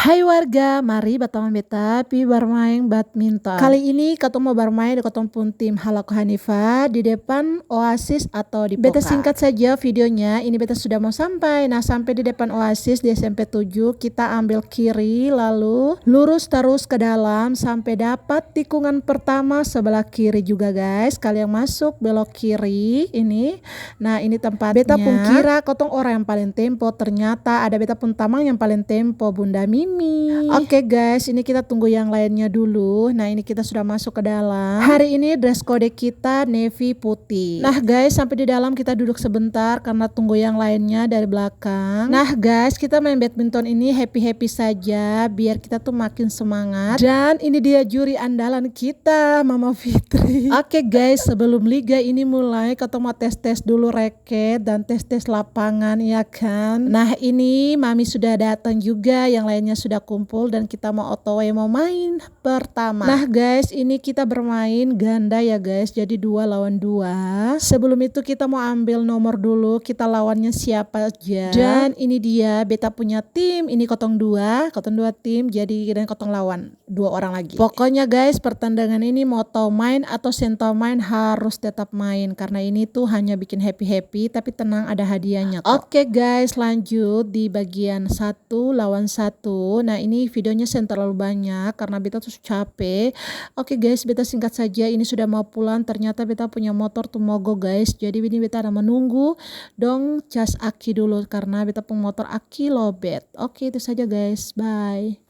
Hai warga, mari berteman beta pi bermain badminton. Kali ini ketemu bermain di ketemu pun tim Halako Hanifa di depan Oasis atau di Poka. Beta singkat saja videonya, ini beta sudah mau sampai. Nah, sampai di depan Oasis di SMP 7, kita ambil kiri lalu lurus terus ke dalam sampai dapat tikungan pertama sebelah kiri juga guys. Kalian masuk belok kiri ini. Nah, ini tempatnya. Beta pun kira kotong orang yang paling tempo, ternyata ada beta pun tamang yang paling tempo, Bunda Mimi. Oke guys, ini kita tunggu yang lainnya dulu. Nah, ini kita sudah masuk ke dalam. Hari ini dress code kita navy putih. Nah guys, sampai di dalam kita duduk sebentar karena tunggu yang lainnya dari belakang. Nah guys, kita main badminton ini happy-happy saja biar kita tuh makin semangat. Dan ini dia juri andalan kita, Mama Fitri. Oke guys, sebelum liga ini mulai, kita mau tes-tes dulu raket dan tes-tes lapangan ya kan. Nah, ini Mami sudah datang juga, yang lainnya sudah kumpul dan kita mau otw mau main pertama. Nah guys, ini kita bermain ganda ya guys, jadi 2 lawan 2. Sebelum itu kita mau ambil nomor dulu, kita lawannya siapa aja. Dan ini dia beta punya tim, ini kotong dua tim, jadi dan kotong lawan 2 orang lagi. Pokoknya guys, pertandingan ini mau tau main atau sentau main harus tetap main karena ini tuh hanya bikin happy-happy, tapi tenang ada hadiahnya kok. Oke guys, lanjut di bagian 1 lawan 1. Nah, ini videonya terlalu banyak karena beta tuh capek. Oke guys, beta singkat saja, ini sudah mau pulang. Ternyata beta punya motor tuh mogok guys, jadi ini beta ada menunggu dong cas aki dulu karena beta punya motor aki lobet. Oke, itu saja guys, bye.